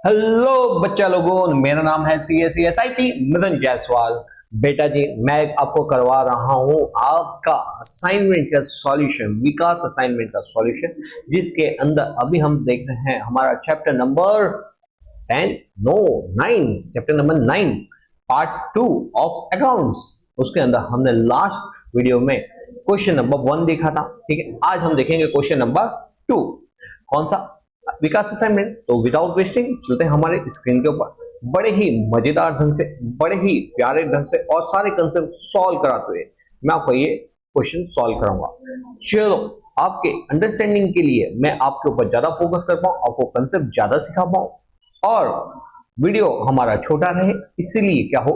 Hello बच्चा लोगों, मेरा नाम है CSESIP मदन जायसवाल। बेटा जी, मैं आपको करवा रहा हूं आपका असाइनमेंट का सॉल्यूशन, विकास असाइनमेंट का सॉल्यूशन, जिसके अंदर अभी हम देख रहे हैं हमारा chapter number 10 no 9 chapter number 9 part 2 of accounts. उसके अंदर हमने लास्ट वीडियो में क्वेश्चन नंबर 1 देखा था। ठीक है, आज हम देखेंगे क्वेश्चन नंबर 2। कौन सा? विकास असाइनमेंट। तो विदाउट वेस्टिंग चलते हैं हमारे स्क्रीन के ऊपर। बड़े ही मजेदार ढंग से, बड़े ही प्यारे ढंग से और सारे कंसेप्ट सॉल्व कराते हुए मैं आपको ये क्वेश्चन सॉल्व कराऊंगा। चलो, आपके अंडरस्टैंडिंग के लिए मैं आपके ऊपर ज्यादा फोकस कर पाऊं, आपको कंसेप्ट ज्यादा सिखा पाऊं और वीडियो हमारा छोटा रहे, इसीलिए क्या हो,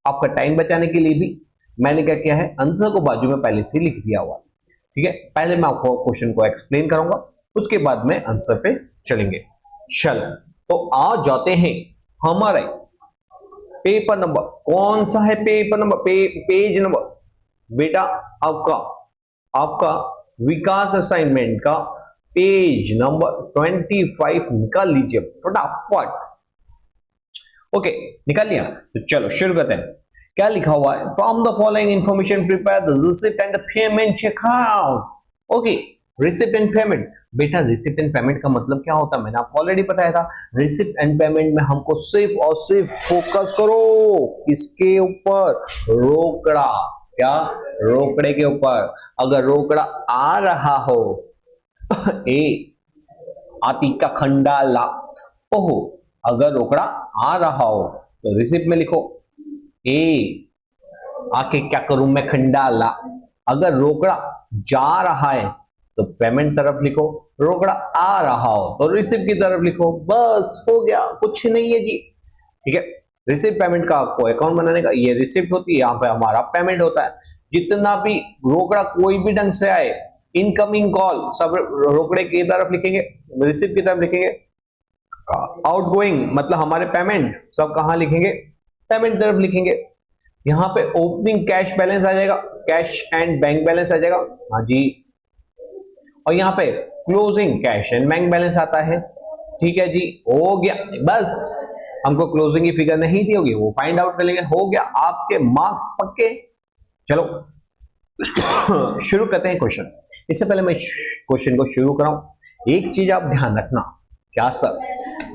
आपका टाइम बचाने के लिए भी मैंने क्या किया है, आंसर को बाजू में पहले से लिख दिया हुआ। ठीक है, पहले मैं आपको क्वेश्चन को एक्सप्लेन करूंगा, उसके बाद में आंसर पे चलेंगे। चलो, तो आ जाते हैं हमारे पेपर नंबर। कौन सा है पेपर नंबर? पेज नंबर बेटा आपका आपका विकास असाइनमेंट का पेज नंबर 25 निकाल लीजिए फटाफट। ओके, निकाल लिया? तो चलो शुरू करते हैं। क्या लिखा हुआ है? From the following information prepare the receipt and the payment account. Okay, receipt and payment. बेटा, रिसिप्ट एंड पेमेंट का मतलब क्या होता है मैंने आपको ऑलरेडी बताया था। रिसिप्ट एंड पेमेंट में हमको सिर्फ और सिर्फ फोकस करो किसके ऊपर? रोकड़ा। क्या? रोकड़े के ऊपर। अगर रोकड़ा आ रहा हो ए आती का खंडाला, ओहो, अगर रोकड़ा आ रहा हो तो रिसिप्ट में लिखो ए आके क्या करूं मैं खंडाला। अगर रोकड़ा जा रहा है तो पेमेंट तरफ लिखो, रोकड़ा आ रहा हो तो रिसिप्ट की तरफ लिखो। बस हो गया, कुछ नहीं है जी। ठीक है, रिसिप्ट पेमेंट का आपको अकाउंट बनाने का, ये रिसिप्ट होती है, यहाँ पे हमारा पेमेंट होता है। जितना भी रोकड़ा कोई भी ढंग से आए, इनकमिंग कॉल सब रोकड़े की तरफ लिखेंगे, रिसिप्ट की तरफ लिखेंगे। आउटगोइंग मतलब हमारे पेमेंट सब कहां लिखेंगे? पेमेंट तरफ लिखेंगे। यहाँ पे ओपनिंग कैश बैलेंस आ जाएगा, कैश एंड बैंक बैलेंस आ जाएगा। हाँ जी, और यहाँ पे closing cash and bank balance आता है। ठीक है जी, हो गया। बस हमको क्लोजिंग की फिगर नहीं दी होगी, वो फाइंड आउट कर लेंगे। हो गया, आपके मार्क्स पक्के। चलो शुरू करते हैं क्वेश्चन। इससे पहले मैं क्वेश्चन को शुरू कराऊं, एक चीज आप ध्यान रखना। क्या सर?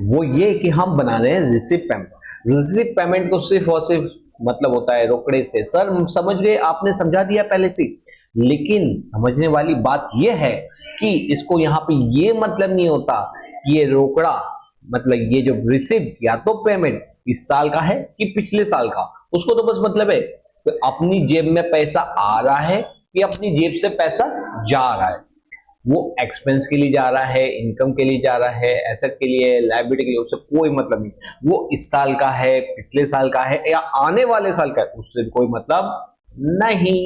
वो ये कि हम बना रहे हैं रिसिप्ट पेमेंट। रिसिप्ट पेमेंट को सिर्फ और सिर्फ मतलब होता है रोकड़े से। सर समझ गए, आपने समझा दिया पहले से, लेकिन समझने वाली बात यह है कि इसको यहाँ पे ये मतलब नहीं होता कि ये रोकड़ा मतलब ये जो रिसिप्ट या तो पेमेंट इस साल का है कि पिछले साल का, उसको तो बस मतलब है तो अपनी जेब में पैसा आ रहा है कि अपनी जेब से पैसा जा रहा है। वो एक्सपेंस के लिए जा रहा है, इनकम के लिए जा रहा है, एसेट के लिए, लायबिलिटी के लिए, उससे कोई मतलब नहीं। वो इस साल का है, पिछले साल का है या आने वाले साल का है, उससे कोई मतलब नहीं।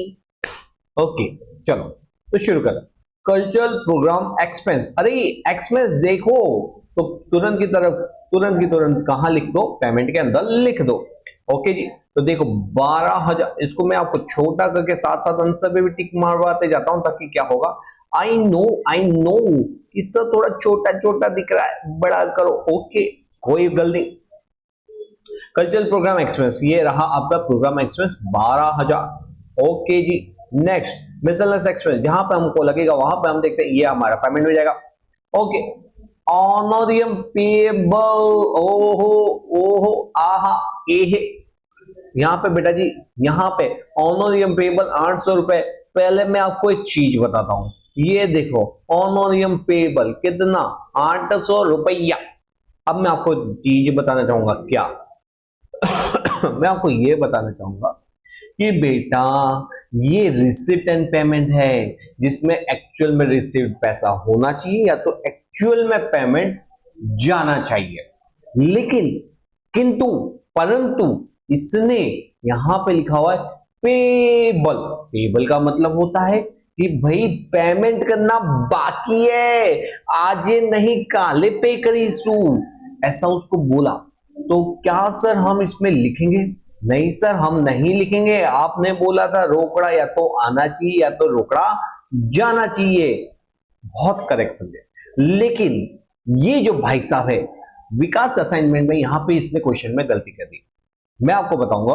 ओके, चलो तो शुरू करें। Cultural programme expense. अरे एक्सपेंस देखो तो तुरंत कहां लिख दो? पेमेंट के अंदर लिख दो। ओके जी, तो देखो 12,000, इसको मैं आपको छोटा करके साथ साथ आंसर पे भी टिक मारवाते जाता हूं ताकि क्या होगा, आई नो इससे थोड़ा छोटा छोटा दिख रहा है, बड़ा करो। ओके, कोई गलती। कल्चरल प्रोग्राम एक्सपेंस ये रहा आपका प्रोग्राम एक्सपेंस 12,000। ओके जी, नेक्स्ट मिसलेनियस एक्सपेंस, जहां पे हमको लगेगा वहां पे हम देखते हैं ये हमारा पेमेंट हो जाएगा। ओके, ऑनरियम पेबल, ओहो ओहो आहा एहे, यहाँ पे बेटा जी, यहाँ पे ऑनरियम पेबल 800 रुपए। पहले मैं आपको एक चीज बताता हूं, ये देखो ऑनरियम पेबल कितना? 800 रुपया। अब मैं आपको चीज बताना चाहूंगा। क्या? मैं आपको ये बताना चाहूंगा कि बेटा ये रिसिप्ट एंड पेमेंट है, जिसमें एक्चुअल में रिसिप्ट पैसा होना चाहिए या तो एक्चुअल में पेमेंट जाना चाहिए। लेकिन किंतु परंतु इसने यहां पे लिखा हुआ है पेबल। पेबल का मतलब होता है कि भाई पेमेंट करना बाकी है, आज ये नहीं काले पे करीसू, ऐसा उसको बोला। तो क्या सर हम इसमें लिखेंगे? नहीं सर, हम नहीं लिखेंगे। आपने बोला था रोकड़ा या तो आना चाहिए या तो रोकड़ा जाना चाहिए। बहुत करेक्ट समझे। लेकिन ये जो भाई साहब है विकास असाइनमेंट में यहाँ पे इसने क्वेश्चन में गलती कर दी। मैं आपको बताऊंगा,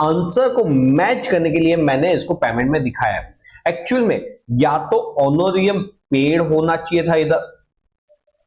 आंसर को मैच करने के लिए मैंने इसको पेमेंट में दिखाया है। एक्चुअल में या तो ऑनोरियम पेड होना चाहिए था इधर,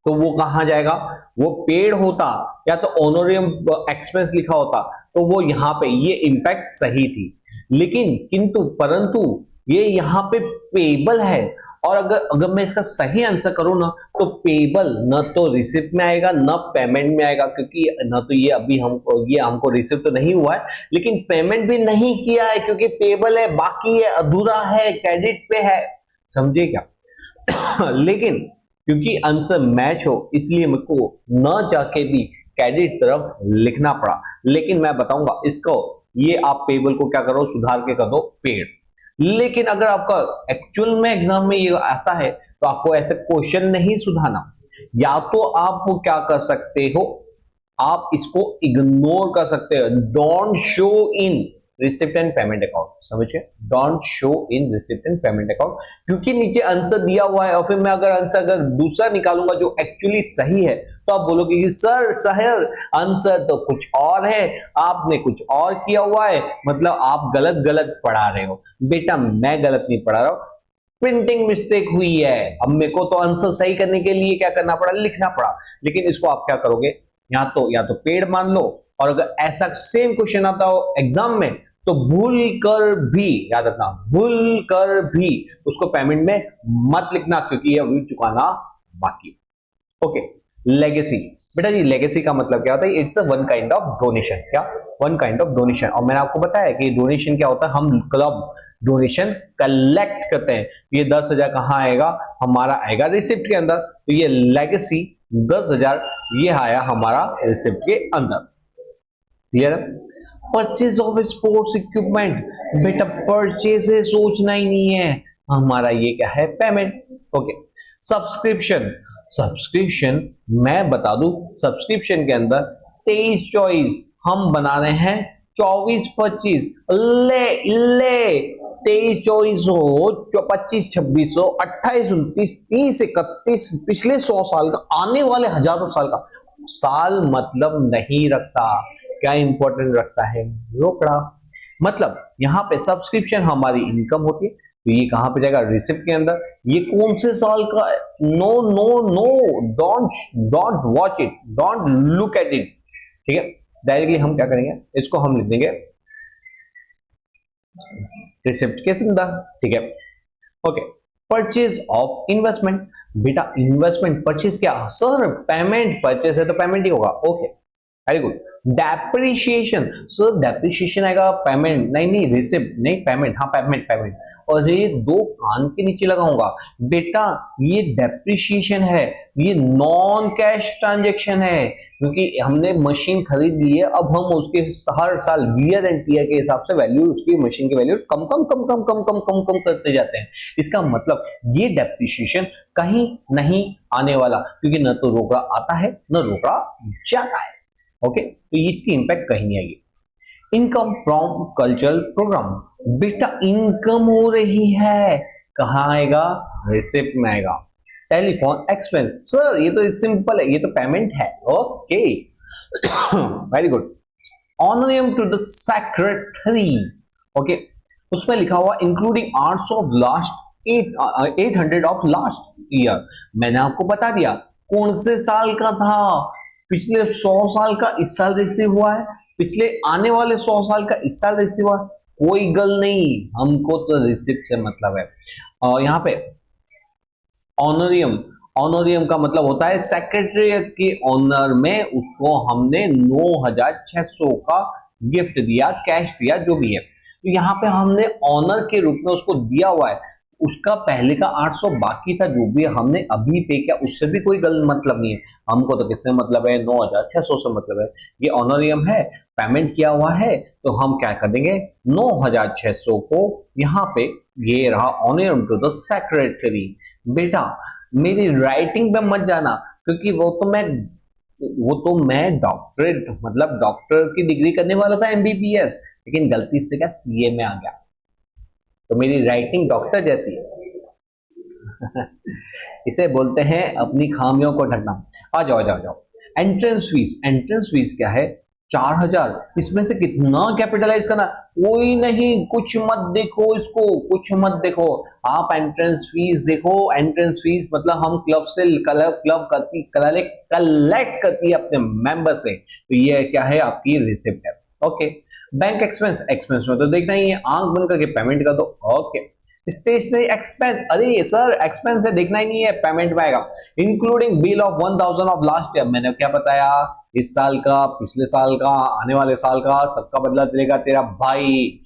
तो वो कहां जाएगा, वो पेड होता, या तो ऑनोरियम एक्सपेंस लिखा होता तो वो यहां पे ये इंपैक्ट सही थी। लेकिन किंतु परंतु ये यहां पे पेबल है, और अगर मैं इसका सही आंसर करूं ना, तो पेबल न तो रिसिप्ट में आएगा न पेमेंट में आएगा, क्योंकि न तो ये अभी हमको रिसिप्ट तो नहीं हुआ है, लेकिन पेमेंट भी नहीं किया है क्योंकि पेबल है, बाकी है, अधूरा है, क्रेडिट पे है। समझे क्या? लेकिन क्योंकि आंसर मैच हो इसलिए मुझको न जाके भी क्रेडिट तरफ लिखना पड़ा। लेकिन मैं बताऊंगा इसको, ये आप पेबल को क्या करो, सुधार के कर दो पेड। लेकिन अगर आपका एक्चुअल में एग्जाम में ये आता है तो आपको ऐसे क्वेश्चन नहीं सुधारना, या तो आप क्या कर सकते हो, आप इसको इग्नोर कर सकते हो, don't show in receipt and payment account. समझिए, don't show in receipt and payment account, क्योंकि नीचे आंसर दिया हुआ है और फिर मैं अगर दूसरा निकालूंगा जो एक्चुअली सही है तो आप बोलोगे कि सर आंसर तो कुछ और है, आपने कुछ और किया हुआ है, मतलब आप गलत गलत पढ़ा रहे हो। बेटा मैं गलत नहीं पढ़ा रहा हूं, प्रिंटिंग मिस्टेक हुई है। अब मेरे को तो आंसर सही करने के लिए क्या करना पड़ा, लिखना पड़ा। लेकिन इसको आप क्या करोगे, या तो पेड मान लो, और अगर ऐसा सेम क्वेश्चन आता हो एग्जाम में तो भूल कर भी, याद रखना, भूल कर भी उसको पेमेंट में मत लिखना, क्योंकि यह बिल चुकाना बाकी। Okay, legacy. बेटा जी लेगेसी का मतलब क्या होता है, it's a one kind of donation. क्या, वन काइंड ऑफ डोनेशन। और मैंने आपको बताया कि डोनेशन क्या होता है, हम क्लब डोनेशन कलेक्ट करते हैं। ये 10,000 कहां आएगा, हमारा आएगा रिसिप्ट के अंदर, तो ये लेगेसी 10,000 ये आया हमारा रिसिप्ट के अंदर। Clear? Purchase of sports equipment, बेटा परचेज है, सोचना ही नहीं है, हमारा ये क्या है, पेमेंट। Okay, subscription. सब्सक्रिप्शन मैं बता दूं, सब्सक्रिप्शन के अंदर 23 चॉइस हम बना रहे हैं, 24-25 ले 23 चॉइस हो, 25 26 हो, 28 29 30 31 पिछले 100 साल का, आने वाले हजारों साल का। साल मतलब नहीं रखता, क्या इंपॉर्टेंट रखता है, रोकड़ा। मतलब यहां पे सब्सक्रिप्शन हमारी इनकम होती है, तो ये कहां पे जाएगा, रिसिप्ट के अंदर। ये कौन से साल का, no no no, don't watch it, don't look at it. ठीक है, डायरेक्टली हम क्या करेंगे, इसको हम लिख देंगे रिसिप्ट के अंदर। ठीक है, ओके। परचेज ऑफ इन्वेस्टमेंट, बेटा इन्वेस्टमेंट परचेज क्या, सर पेमेंट, परचेज है तो पेमेंट ही होगा। Okay, very good. Depreciation, sir depreciation आएगा, पेमेंट नहीं, रिसिप्ट नहीं, पेमेंट, हाँ पेमेंट। और ये दो कान के नीचे लगाऊंगा, बेटा ये डेप्रिशिएशन है, ये नॉन कैश ट्रांजैक्शन है, क्योंकि हमने मशीन खरीद ली है, अब हम उसके हर साल वियर एंड टियर के हिसाब से वैल्यू, उसकी मशीन की वैल्यू कम करते जाते हैं। इसका मतलब ये डेप्रिशिएशन कहीं नहीं आने वाला, क्योंकि न तो रोकड़ा आता है न रोकड़ा जाता है। ओके, तो इसकी इंपैक्ट कहीं नहीं आएगी। इनकम फ्रॉम कल्चरल प्रोग्राम, बेटा इनकम हो रही है, कहां आएगा, रिसिप्ट में आएगा। टेलीफोन एक्सपेंस, सर ये तो सिंपल है, ये तो पेमेंट है। Okay, very good. Honorarium to the secretary, okay, उसमें लिखा हुआ including arts of last 800 of last year. मैंने आपको बता दिया कौन से साल का था, पिछले 100 साल का इस साल रिसीव हुआ है, पिछले आने वाले 100 साल का इस साल रिसीव हुआ है, कोई गल नहीं, हमको तो रिसिप्ट से मतलब है। और यहाँ पे ऑनरियम, ऑनरियम का मतलब होता है सेक्रेटरी के ऑनर में उसको हमने 9,600 का गिफ्ट दिया, कैश दिया, जो भी है। तो यहाँ पे हमने ऑनर के रूप में उसको दिया हुआ है, उसका पहले का 800 बाकी था, जो भी हमने अभी पे किया उससे भी कोई गलत मतलब नहीं है। हमको तो किससे मतलब है, 9,600 से मतलब है। ये ऑनरियम है, पेमेंट किया हुआ है, तो हम क्या कर देंगे, 9,600 को यहाँ पे, ये रहा ऑनरियम टू द सेक्रेटरी। बेटा मेरी राइटिंग पे मत जाना, क्योंकि वो तो मैं डॉक्टरेट, मतलब डॉक्टर की डिग्री करने वाला था, MBBS, लेकिन गलती से क्या CA में आ गया, तो मेरी राइटिंग डॉक्टर जैसी है। इसे बोलते हैं अपनी खामियों को ढकना। आ जाओ। एंट्रेंस फीस क्या है 4000। इसमें से कितना कैपिटलाइज करना, कोई नहीं, कुछ मत देखो इसको, कुछ मत देखो आप, एंट्रेंस फीस देखो। एंट्रेंस फीस मतलब हम क्लब से क्लब कलेक्ट करती है अपने मेंबर से, तो ये क्या है आपकी रिसिप्ट है। ओके, बैंक एक्सपेंस में तो देखना ही है, आंख बंद करके पेमेंट कर दो। ओके, स्टेशनरी एक्सपेंस, अरे सर एक्सपेंस है देखना ही नहीं है, पेमेंट में आएगा। Including bill of 1000 of last year, मैंने क्या बताया, इस साल का, पिछले साल का, आने वाले साल का, सबका बदला देगा तेरा भाई।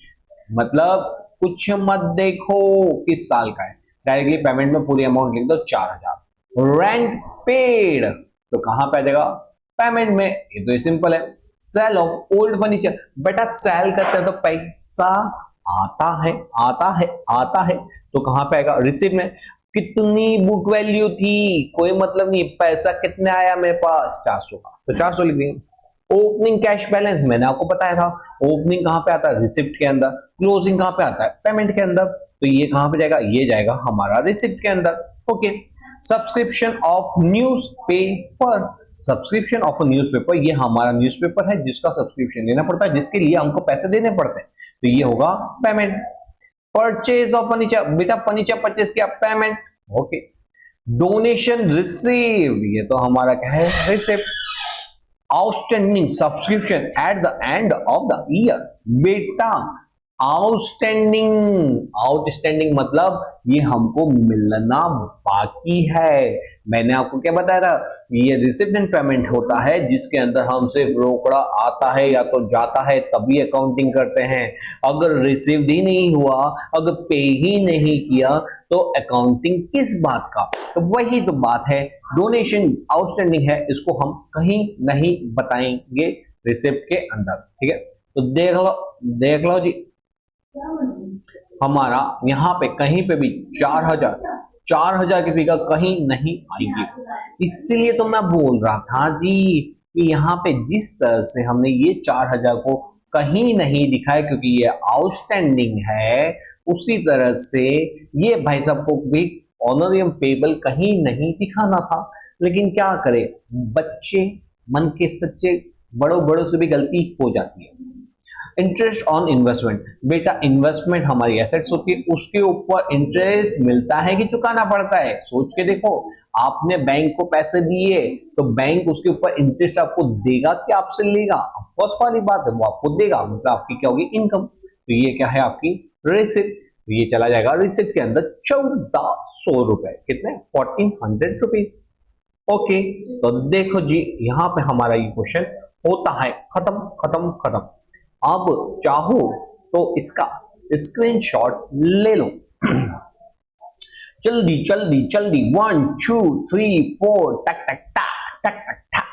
मतलब कुछ मत देखो किस साल का है, डायरेक्टली पेमेंट में पूरी अमाउंट लिख दो 4000। रेंट पेड तो कहां पे आ जाएगा, पेमेंट में, ये तो सिंपल है। सेल ऑफ ओल्ड फर्नीचर, बेटा सेल करते हैं तो पैसा आता है तो कहां पे आएगा, रिसीव में। कितनी बुक वैल्यू थी, कोई मतलब नहीं, पैसा कितने आया मेरे पास 400 का, तो 400 लिख देंगे। ओपनिंग कैश बैलेंस मैंने आपको बताया था, ओपनिंग कहां पे आता है, रिसिप्ट के अंदर। क्लोजिंग कहां पे आता है, पेमेंट के अंदर, तो ये कहां पे जाएगा, ये जाएगा हमारा रिसिप्ट के अंदर। Okay, subscription of newspaper, subscription of newspaper, ये हमारा न्यूज़पेपर है जिसका सब्सक्रिप्शन लेना पड़ता है, जिसके लिए हमको पैसे देने पड़ते हैं, तो ये होगा पेमेंट। परचेज ऑफ फर्नीचर, बेटा फर्नीचर परचेज किया, पेमेंट। ओके, डोनेशन रिसीव, ये तो हमारा क्या है, receipt. Outstanding subscription at the end of the year, बेटा आउटस्टैंडिंग मतलब ये हमको मिलना बाकी है। मैंने आपको क्या बताया था, ये रिसिप्ट एंड पेमेंट होता है जिसके अंदर हम सिर्फ रोकड़ा आता है या तो जाता है तभी अकाउंटिंग करते हैं। अगर रिसीव्ड ही नहीं हुआ, अगर पे ही नहीं किया तो अकाउंटिंग किस बात का, तो वही तो बात है। डोनेशन आउटस्टैंडिंग है, इसको हम कहीं नहीं बताएंगे रिसिप्ट के अंदर, ठीक है। तो देख लो जी, हमारा यहाँ पे कहीं पे भी 4000 की फिगर कहीं नहीं आएगी। इसीलिए तो मैं बोल रहा था जी कि यहाँ पे जिस तरह से हमने ये 4000 को कहीं नहीं दिखाया क्योंकि ये आउटस्टैंडिंग है, उसी तरह से ये भाई साहब को भी ऑनरियम पेबल कहीं नहीं दिखाना था। लेकिन क्या करे, बच्चे मन के सच्चे, बड़ों से भी गलती हो जाती है। इंटरेस्ट ऑन इन्वेस्टमेंट, बेटा इन्वेस्टमेंट हमारी एसेट्स होती है, उसके ऊपर इंटरेस्ट मिलता है कि चुकाना पड़ता है। सोच के देखो, आपने बैंक को पैसे दिए तो बैंक उसके ऊपर इंटरेस्ट आपको देगा कि आपसे लेगा, ऑफ कोर्स वाली बात है, वो आपको देगा, मतलब आपकी क्या होगी, इनकम। तो ये क्या है आपकी रिसिप्ट, तो ये चला जाएगा रिसिप्ट के अंदर 1400 रुपए, कितने 1400 रुपीज। ओके, तो देखो जी यहाँ पे हमारा ये क्वेश्चन होता है खत्म। अब चाहो तो इसका स्क्रीनशॉट ले लो जल्दी 1 2 3 4 टक टक टक टक टक,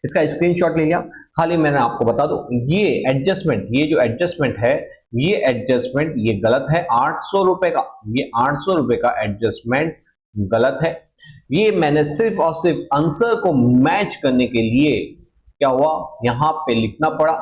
इसका स्क्रीनशॉट ले लिया। खाली मैंने आपको बता दूं, ये एडजस्टमेंट, ये जो एडजस्टमेंट है, ये एडजस्टमेंट ये गलत है 800 रुपए का, ये 800 रुपए का एडजस्टमेंट गलत है। ये मैंने सिर्फ और सिर्फ आंसर को मैच करने के लिए क्या हुआ, यहां पे लिखना पड़ा,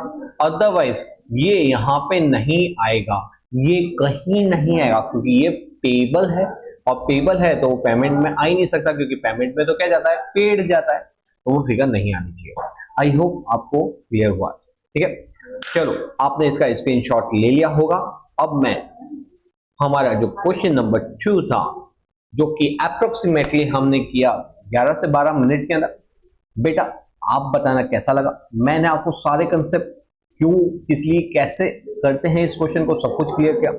अदरवाइज ये यहां पे नहीं आएगा, ये कहीं नहीं आएगा क्योंकि ये पेबल है, और पेबल है तो पेमेंट में आ ही नहीं सकता क्योंकि पेमेंट में तो क्या जाता है, पेड जाता है, तो वो फिगर नहीं आनी चाहिए। आई होप आपको क्लियर हुआ, ठीक है। चलो, आपने इसका स्क्रीनशॉट ले लिया होगा। अब मैं हमारा जो क्वेश्चन नंबर 2 था, जो कि अप्रोक्सीमेटली हमने किया 11 से 12 मिनट के अंदर, बेटा आप बताना कैसा लगा। मैंने आपको सारे कंसेप्ट क्यों, किस लिए, कैसे करते हैं इस क्वेश्चन को सब कुछ क्लियर किया,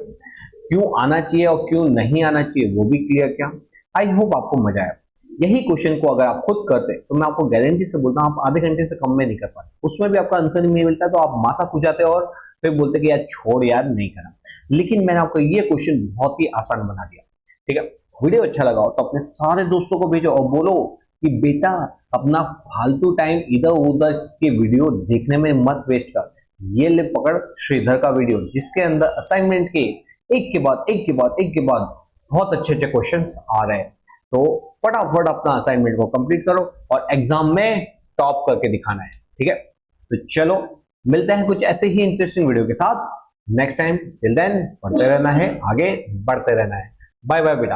क्यों आना चाहिए और क्यों नहीं आना चाहिए वो भी क्लियर किया। आई होप आपको मजा आया। यही क्वेश्चन को अगर आप खुद करते तो मैं आपको गारंटी से बोलता हूं आप आधे घंटे से कम में नहीं कर पाते, उसमें भी आपका आंसर नहीं मिलता तो आप माथा खुजाते और फिर बोलते कि यार छोड़ यार नहीं करा। लेकिन मैंने आपको ये क्वेश्चन बहुत ही आसान बना दिया, ठीक है। वीडियो अच्छा लगा हो तो अपने सारे दोस्तों को भेजो और बोलो कि बेटा अपना फालतू टाइम इधर उधर के वीडियो देखने में मत वेस्ट कर, ये ले पकड़ श्रीधर का वीडियो जिसके अंदर असाइनमेंट के एक के बाद बहुत अच्छे क्वेश्चंस आ रहे हैं। तो फटाफट अपना असाइनमेंट को कंप्लीट करो और एग्जाम में टॉप करके दिखाना है, ठीक है। तो चलो मिलते हैं कुछ ऐसे ही इंटरेस्टिंग वीडियो के साथ नेक्स्ट टाइम। टिल देन पढ़ते रहना है, आगे बढ़ते रहना है। बाय बाय बेटा।